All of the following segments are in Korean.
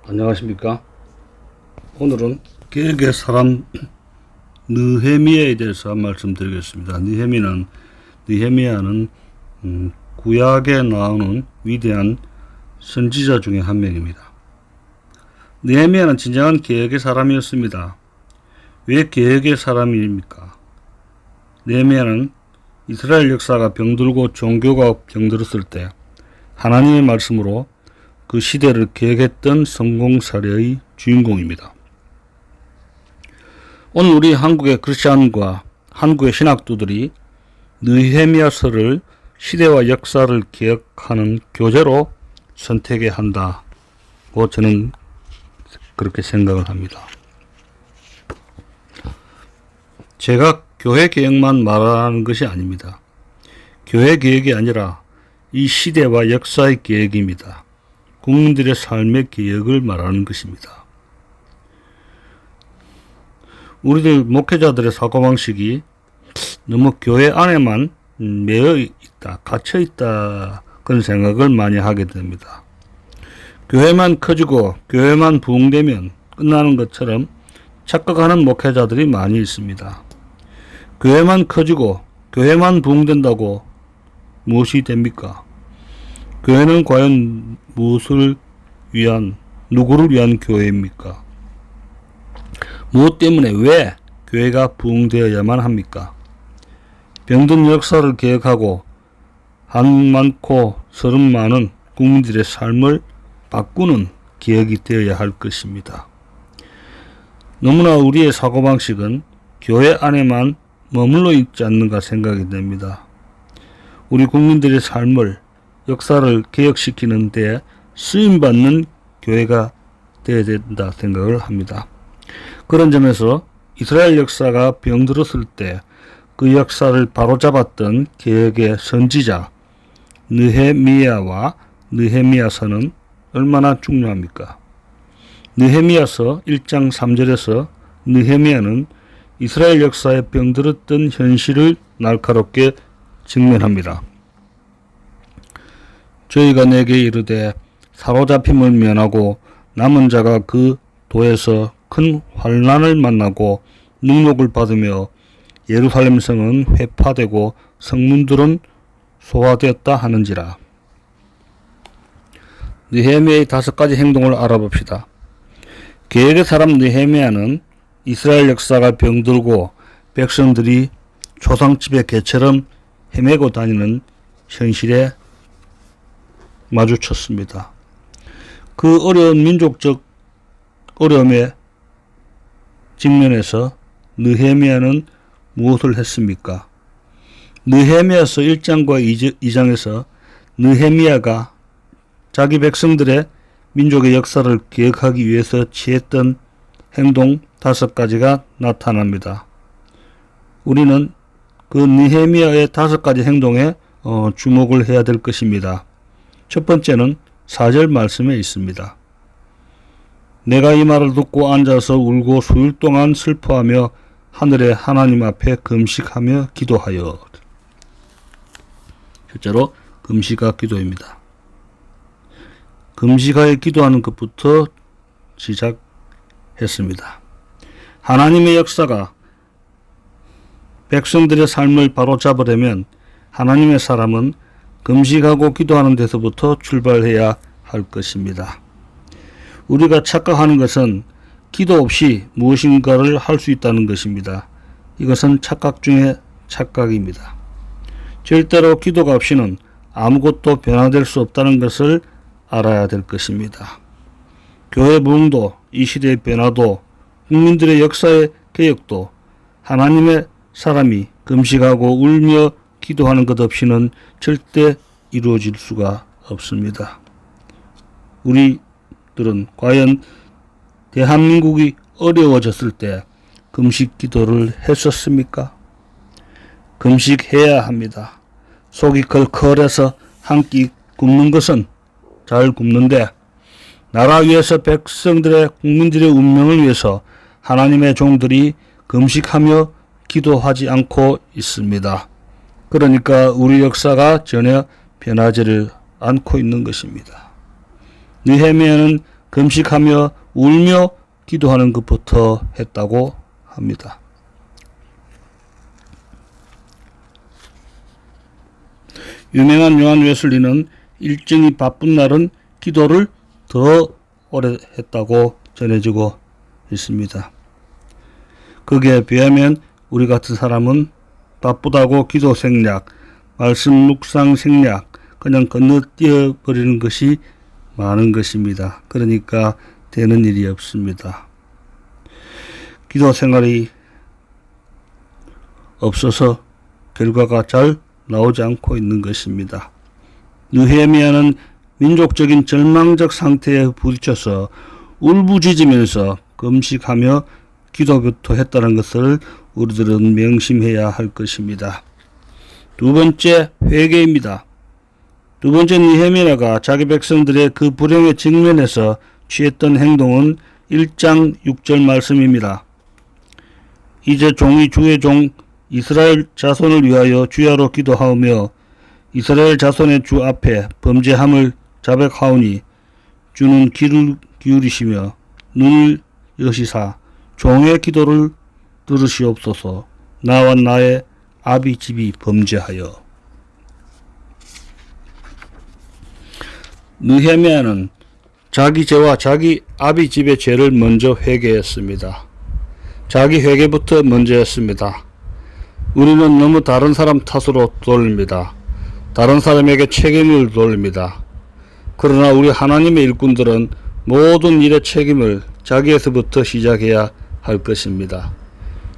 안녕하십니까. 오늘은 개혁의 사람 느헤미야에 대해서 말씀드리겠습니다. 느헤미야는 구약에 나오는 위대한 선지자 중에 한 명입니다. 느헤미야는 진정한 개혁의 사람이었습니다. 왜 개혁의 사람입니까? 느헤미야는 이스라엘 역사가 병들고 종교가 병들었을 때 하나님의 말씀으로 그 시대를 개혁했던 성공 사례의 주인공입니다. 오늘 우리 한국의 크리스찬과 한국의 신학도들이 느헤미야서를 시대와 역사를 개혁하는 교재로 선택해야 한다고 저는 그렇게 생각을 합니다. 제가 교회 개혁만 말하는 것이 아닙니다. 교회 개혁이 아니라 이 시대와 역사의 개혁입니다. 국민들의 삶의 개혁을 말하는 것입니다. 우리들 목회자들의 사고방식이 너무 교회 안에만 매여 있다, 갇혀 있다, 그런 생각을 많이 하게 됩니다. 교회만 커지고 교회만 부흥되면 끝나는 것처럼 착각하는 목회자들이 많이 있습니다. 교회만 커지고 교회만 부흥된다고 무엇이 됩니까? 교회는 과연 누구를 위한 교회입니까? 무엇 때문에 왜 교회가 부흥되어야만 합니까? 병든 역사를 개혁하고 한 많고 서른 많은 국민들의 삶을 바꾸는 개혁이 되어야 할 것입니다. 너무나 우리의 사고방식은 교회 안에만 머물러 있지 않는가 생각이 됩니다. 우리 국민들의 삶을 역사를 개혁시키는 데 쓰임받는 교회가 되어야 된다 생각을 합니다. 그런 점에서 이스라엘 역사가 병들었을 때 그 역사를 바로잡았던 개혁의 선지자 느헤미야와 느헤미야서는 얼마나 중요합니까? 느헤미야서 1장 3절에서 느헤미야는 이스라엘 역사에 병들었던 현실을 날카롭게 직면합니다. 저희가 내게 이르되 사로잡힘을 면하고 남은 자가 그 도에서 큰 환난을 만나고 능욕을 받으며 예루살렘 성은 회파되고 성문들은 소화되었다 하는지라. 느헤미야의 5가지 행동을 알아봅시다. 개혁의 사람 느헤미야는 이스라엘 역사가 병들고 백성들이 초상집의 개처럼 헤매고 다니는 현실에 마주쳤습니다. 그 어려운 민족적 어려움에 직면해서 느헤미야는 무엇을 했습니까? 느헤미야서 1장과 2장에서 느헤미야가 자기 백성들의 민족의 역사를 개혁하기 위해서 취했던 행동 5가지가 나타납니다. 우리는 그 느헤미야의 5가지 행동에 주목을 해야 될 것입니다. 첫 번째는 4절 말씀에 있습니다. 내가 이 말을 듣고 앉아서 울고 수일 동안 슬퍼하며 하늘의 하나님 앞에 금식하며 기도하여. 실제로 금식과 기도입니다. 금식하여 기도하는 것부터 시작했습니다. 하나님의 역사가 백성들의 삶을 바로잡으려면 하나님의 사람은 금식하고 기도하는 데서부터 출발해야 할 것입니다. 우리가 착각하는 것은 기도 없이 무엇인가를 할 수 있다는 것입니다. 이것은 착각 중에 착각입니다. 절대로 기도가 없이는 아무것도 변화될 수 없다는 것을 알아야 될 것입니다. 교회 부흥도, 이 시대의 변화도, 국민들의 역사의 개혁도 하나님의 사람이 금식하고 울며 기도하는 것 없이는 절대 이루어질 수가 없습니다. 우리들은 과연 대한민국이 어려워졌을 때 금식 기도를 했었습니까? 금식해야 합니다. 속이 컬컬해서 한 끼 굶는 것은 잘 굶는데 나라 위해서 백성들의 국민들의 운명을 위해서 하나님의 종들이 금식하며 기도하지 않고 있습니다. 그러니까 우리 역사가 전혀 변하지를 않고 있는 것입니다. 느헤미야는 금식하며 울며 기도하는 것부터 했다고 합니다. 유명한 요한 웨슬리는 일정이 바쁜 날은 기도를 더 오래 했다고 전해지고 있습니다. 거기에 비하면 우리 같은 사람은 바쁘다고 기도 생략, 말씀 묵상 생략, 그냥 건너뛰어 버리는 것이 많은 것입니다. 그러니까 되는 일이 없습니다. 기도 생활이 없어서 결과가 잘 나오지 않고 있는 것입니다. 느헤미야는 민족적인 절망적 상태에 부딪혀서 울부짖으면서 금식하며 기도부터 했다는 것을 우리들은 명심해야 할 것입니다. 두 번째, 회개입니다. 두 번째, 느헤미야가 자기 백성들의 그 불행에 직면해서 취했던 행동은 1장 6절 말씀입니다. 이제 종이 주의 종 이스라엘 자손을 위하여 주야로 기도하오며 이스라엘 자손의 주 앞에 범죄함을 자백하오니 주는 귀를 기울이시며 눈을 여시사 종의 기도를 들으시옵소서. 나와 나의 아비 집이 범죄하여. 느헤미야는 자기 죄와 자기 아비 집의 죄를 먼저 회개했습니다. 자기 회개부터 먼저 했습니다. 우리는 너무 다른 사람 탓으로 돌립니다. 다른 사람에게 책임을 돌립니다. 그러나 우리 하나님의 일꾼들은 모든 일의 책임을 자기에서부터 시작해야 할 것입니다.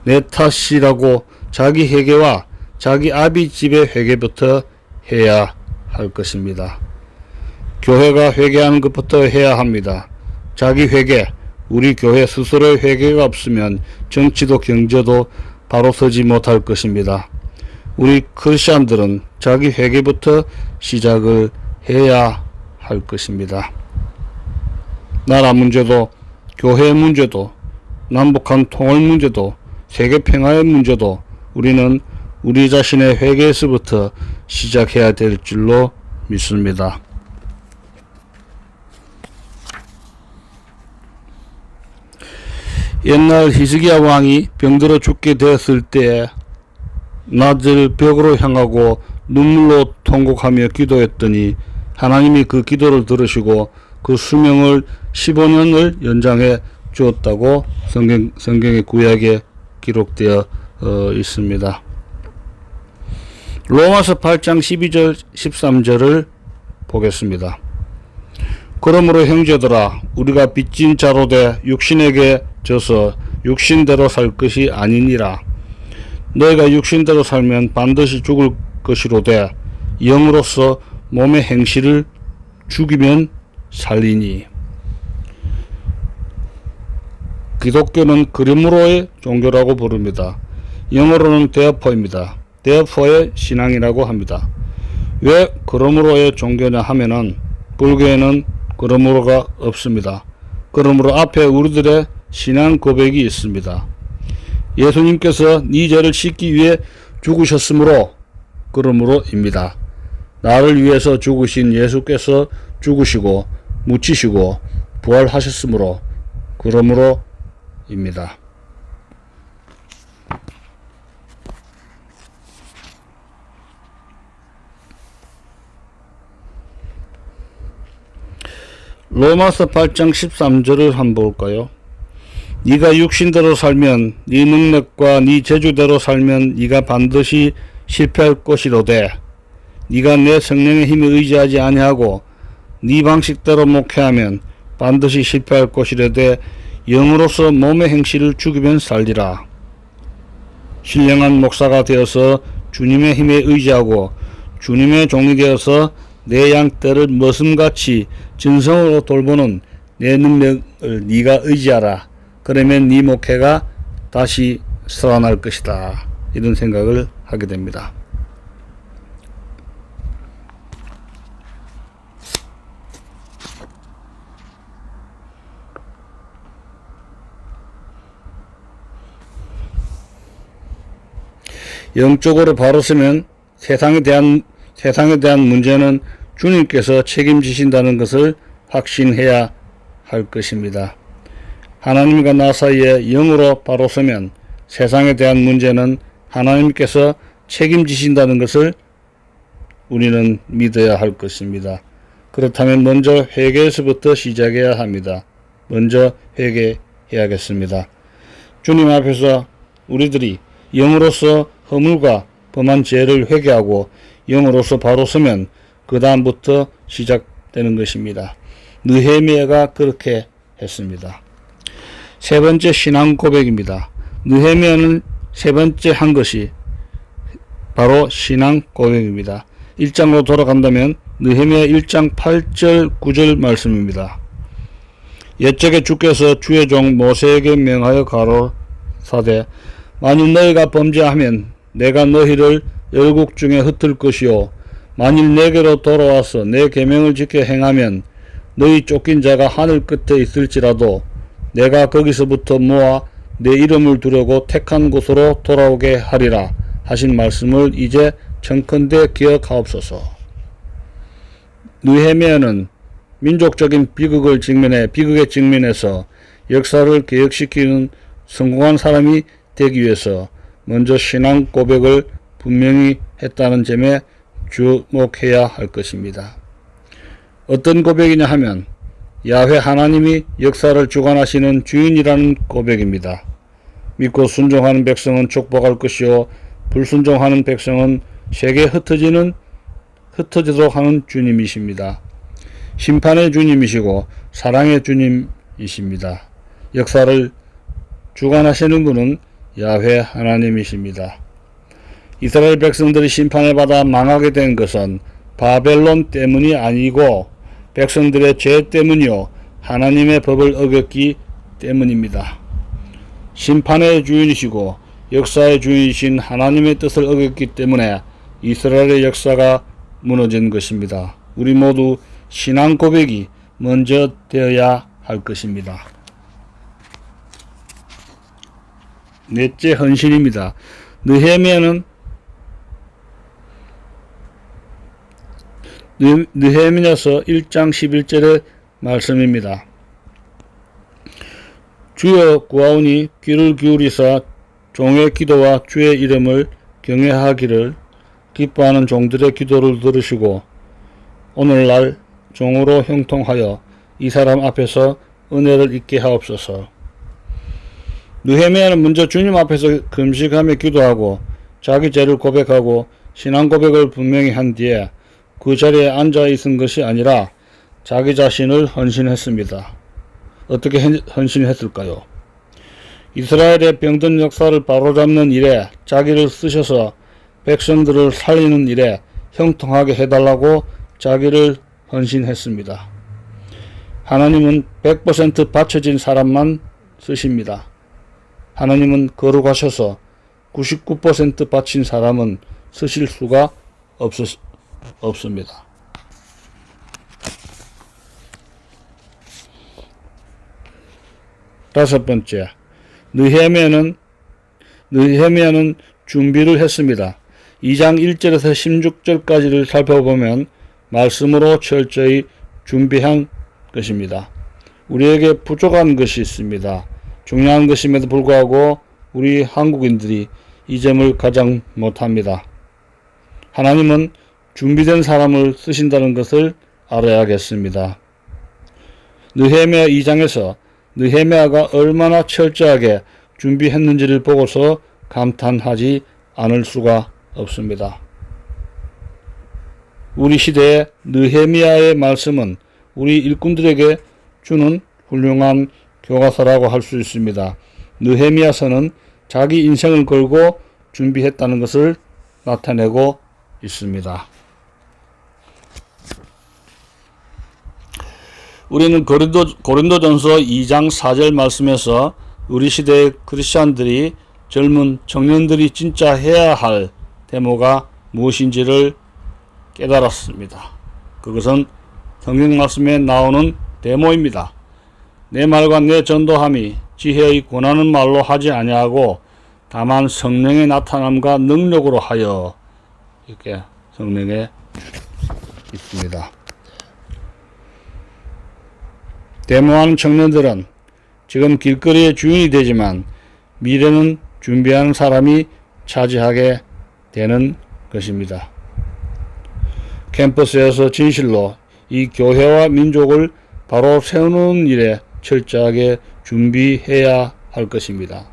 내 탓이라고 자기 회개와 자기 아비 집의 회개부터 해야 할 것입니다. 교회가 회개하는 것부터 해야 합니다. 자기 회개, 우리 교회 스스로의 회개가 없으면 정치도 경제도 바로 서지 못할 것입니다. 우리 크리스천들은 자기 회개부터 시작을 해야 할 것입니다. 나라 문제도 교회 문제도 남북한 통일 문제도 세계 평화의 문제도 우리는 우리 자신의 회개에서부터 시작해야 될 줄로 믿습니다. 옛날 히스기야 왕이 병들어 죽게 되었을 때 낮을 벽으로 향하고 눈물로 통곡하며 기도했더니 하나님이 그 기도를 들으시고 그 수명을 15년을 연장해 주었다고 성경의 구약에 기록되어 있습니다. 로마서 8장 12절 13절을 보겠습니다. 그러므로 형제들아 우리가 빚진 자로 돼 육신에게 져서 육신대로 살 것이 아니니라. 너희가 육신대로 살면 반드시 죽을 것이로되 영으로서 몸의 행실을 죽이면 살리니. 기독교는 그러므로의 종교라고 부릅니다. 영어로는 therefore therefore 신앙이라고 합니다. 왜 그러므로의 종교냐 하면은 불교에는 그러므로가 없습니다. 그러므로 앞에 우리들의 신앙 고백이 있습니다. 예수님께서 네 죄를 씻기 위해 죽으셨으므로 그러므로입니다. 나를 위해서 죽으신 예수께서 죽으시고 묻히시고 부활하셨으므로 그러므로입니다. 로마서 8장 13절을 한번 볼까요? 네가 육신대로 살면 네 능력과 네 재주대로 살면 네가 반드시 실패할 것이로되 네가 내 성령의 힘에 의지하지 아니하고 네 방식대로 목회하면 반드시 실패할 것이로되 영으로서 몸의 행실을 죽이면 살리라. 신령한 목사가 되어서 주님의 힘에 의지하고 주님의 종이 되어서 내 양떼를 머슴같이 진성으로 돌보는 내 능력을 네가 의지하라. 그러면 네 목회가 다시 살아날 것이다. 이런 생각을 하게 됩니다. 영적으로 바로 서면 세상에 대한 문제는 주님께서 책임지신다는 것을 확신해야 할 것입니다. 하나님과 나 사이에 영으로 바로 서면 세상에 대한 문제는 하나님께서 책임지신다는 것을 우리는 믿어야 할 것입니다. 그렇다면 먼저 회개에서부터 시작해야 합니다. 먼저 회개해야겠습니다. 주님 앞에서 우리들이 영으로서 허물과 범한 죄를 회개하고 영으로서 바로 서면 그 다음부터 시작되는 것입니다. 느헤미야가 그렇게 했습니다. 세 번째 신앙 고백입니다. 느헤미야는 세 번째 한 것이 바로 신앙 고백입니다. 1장으로 돌아간다면 느헤미야 1장 8절 9절 말씀입니다. 옛적에 주께서 주의 종 모세에게 명하여 가로사대 만일 너희가 범죄하면 내가 너희를 열국 중에 흩을 것이요 만일 내게로 돌아와서 내 계명을 지켜 행하면 너희 쫓긴 자가 하늘 끝에 있을지라도 내가 거기서부터 모아 내 이름을 두려고 택한 곳으로 돌아오게 하리라 하신 말씀을 이제 청컨대 기억하옵소서. 느헤미야는 민족적인 비극에 직면해서 역사를 개혁시키는 성공한 사람이 되기 위해서 먼저 신앙 고백을 분명히 했다는 점에 주목해야 할 것입니다. 어떤 고백이냐 하면 야훼 하나님이 역사를 주관하시는 주인이라는 고백입니다. 믿고 순종하는 백성은 축복할 것이요 불순종하는 백성은 세계 흩어지도록 하는 주님이십니다. 심판의 주님이시고 사랑의 주님이십니다. 역사를 주관하시는 분은 야훼 하나님이십니다. 이스라엘 백성들이 심판을 받아 망하게 된 것은 바벨론 때문이 아니고 백성들의 죄 때문이요 하나님의 법을 어겼기 때문입니다. 심판의 주인이시고 역사의 주인이신 하나님의 뜻을 어겼기 때문에 이스라엘의 역사가 무너진 것입니다. 우리 모두 신앙 고백이 먼저 되어야 할 것입니다. 넷째 헌신입니다. 느헤미야서 1장 11절의 말씀입니다. 주여 구하오니 귀를 기울이사 종의 기도와 주의 이름을 경외하기를 기뻐하는 종들의 기도를 들으시고 오늘날 종으로 형통하여 이 사람 앞에서 은혜를 잊게 하옵소서. 느헤미야는 먼저 주님 앞에서 금식하며 기도하고 자기 죄를 고백하고 신앙 고백을 분명히 한 뒤에 그 자리에 앉아 있은 것이 아니라 자기 자신을 헌신했습니다. 어떻게 헌신했을까요? 이스라엘의 병든 역사를 바로잡는 일에 자기를 쓰셔서 백성들을 살리는 일에 형통하게 해달라고 자기를 헌신했습니다. 하나님은 100% 바쳐진 사람만 쓰십니다. 하나님은 거룩하셔서 99% 바친 사람은 쓰실 수가 없습니다. 다섯 번째, 느헤미야는 준비를 했습니다. 2장 1절에서 16절까지를 살펴보면 말씀으로 철저히 준비한 것입니다. 우리에게 부족한 것이 있습니다. 중요한 것임에도 불구하고 우리 한국인들이 이 점을 가장 못합니다. 하나님은 준비된 사람을 쓰신다는 것을 알아야겠습니다. 느헤미야 2장에서 느헤미야가 얼마나 철저하게 준비했는지를 보고서 감탄하지 않을 수가 없습니다. 우리 시대의 느헤미야의 말씀은 우리 일꾼들에게 주는 훌륭한 교과서라고 할 수 있습니다. 느헤미야서는 자기 인생을 걸고 준비했다는 것을 나타내고 있습니다. 우리는 고린도전서 2장 4절 말씀에서 우리 시대의 크리스찬들이 젊은 청년들이 진짜 해야 할 데모가 무엇인지를 깨달았습니다. 그것은 성경 말씀에 나오는 데모입니다. 내 말과 내 전도함이 지혜의 권하는 말로 하지 아니하고 다만 성령의 나타남과 능력으로 하여 이렇게 성령에 있습니다. 데모하는 청년들은 지금 길거리의 주인이 되지만 미래는 준비하는 사람이 차지하게 되는 것입니다. 캠퍼스에서 진실로 이 교회와 민족을 바로 세우는 일에 철저하게 준비해야 할 것입니다.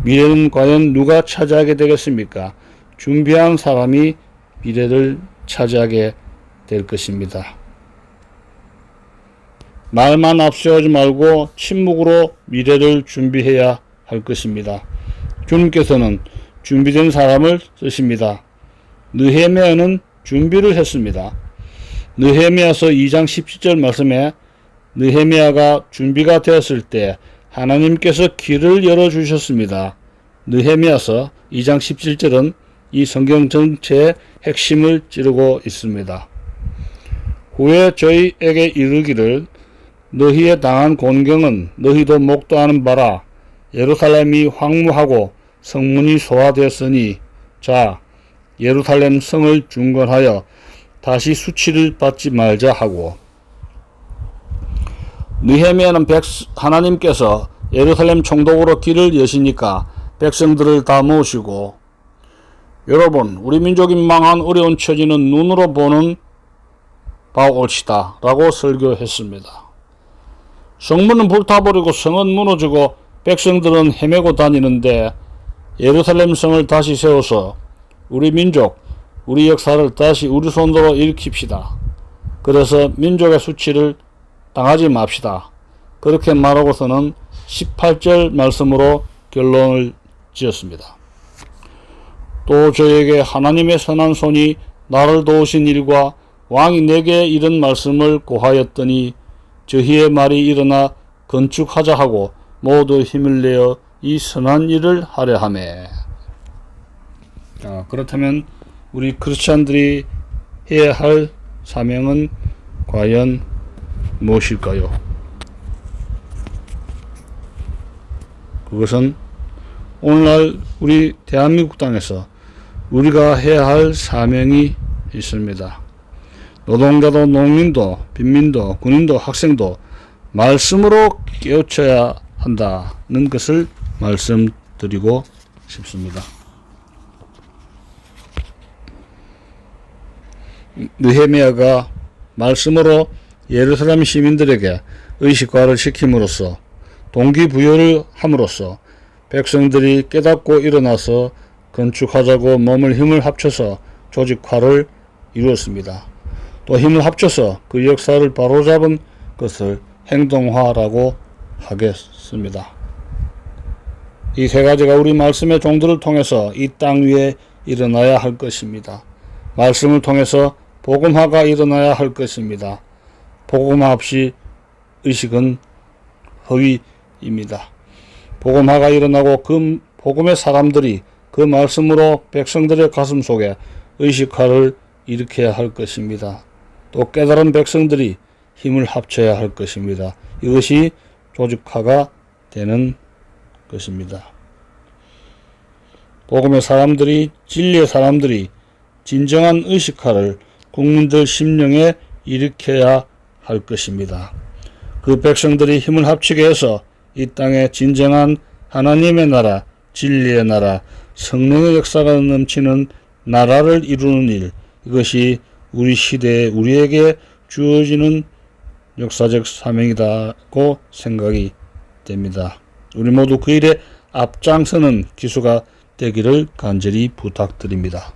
미래는 과연 누가 차지하게 되겠습니까? 준비한 사람이 미래를 차지하게 될 것입니다. 말만 앞세우지 말고 침묵으로 미래를 준비해야 할 것입니다. 주님께서는 준비된 사람을 쓰십니다. 느헤미야는 준비를 했습니다. 느헤미야서 2장 17절 말씀에 느헤미야가 준비가 되었을 때 하나님께서 길을 열어주셨습니다. 느헤미야서 2장 17절은 이 성경 전체의 핵심을 찌르고 있습니다. 후에 저희에게 이르기를 너희의 당한 곤경은 너희도 목도하는 바라. 예루살렘이 황무하고 성문이 소화되었으니 자 예루살렘 성을 중건하여 다시 수치를 받지 말자 하고, 느헤미야는 하나님께서 예루살렘 총독으로 길을 여시니까 백성들을 다 모으시고, 여러분 우리 민족이 망한 어려운 처지는 눈으로 보는 바 옳시다 라고 설교했습니다. 성문은 불타버리고 성은 무너지고 백성들은 헤매고 다니는데 예루살렘 성을 다시 세워서 우리 민족, 우리 역사를 다시 우리 손으로 일으킵시다. 그래서 민족의 수치를 당하지 맙시다. 그렇게 말하고서는 18절 말씀으로 결론을 지었습니다. 또 저에게 하나님의 선한 손이 나를 도우신 일과 왕이 내게 이런 말씀을 고하였더니 저희의 말이 일어나 건축하자 하고 모두 힘을 내어 이 선한 일을 하려 하매. 그렇다면 우리 크리스찬들이 해야 할 사명은 과연 무엇일까요? 그것은 오늘날 우리 대한민국 땅에서 우리가 해야 할 사명이 있습니다. 노동자도 농민도 빈민도 군인도 학생도 말씀으로 깨우쳐야 한다는 것을 말씀드리고 싶습니다. 느헤미야가 말씀으로 예루살렘 시민들에게 의식화를 시킴으로써 동기부여를 함으로써 백성들이 깨닫고 일어나서 건축하자고 몸을 힘을 합쳐서 조직화를 이루었습니다. 또 힘을 합쳐서 그 역사를 바로잡은 것을 행동화라고 하겠습니다. 이 세 가지가 우리 말씀의 종들을 통해서 이 땅 위에 일어나야 할 것입니다. 말씀을 통해서 복음화가 일어나야 할 것입니다. 복음화 없이 의식은 허위입니다. 복음화가 일어나고 그 복음의 사람들이 그 말씀으로 백성들의 가슴 속에 의식화를 일으켜야 할 것입니다. 또 깨달은 백성들이 힘을 합쳐야 할 것입니다. 이것이 조직화가 되는 것입니다. 복음의 사람들이, 진리의 사람들이 진정한 의식화를 국민들 심령에 일으켜야 할 것입니다. 그 백성들이 힘을 합치게 해서 이 땅에 진정한 하나님의 나라, 진리의 나라, 성령의 역사가 넘치는 나라를 이루는 일, 이것이 우리 시대에 우리에게 주어지는 역사적 사명이라고 생각이 됩니다. 우리 모두 그 일에 앞장서는 기수가 되기를 간절히 부탁드립니다.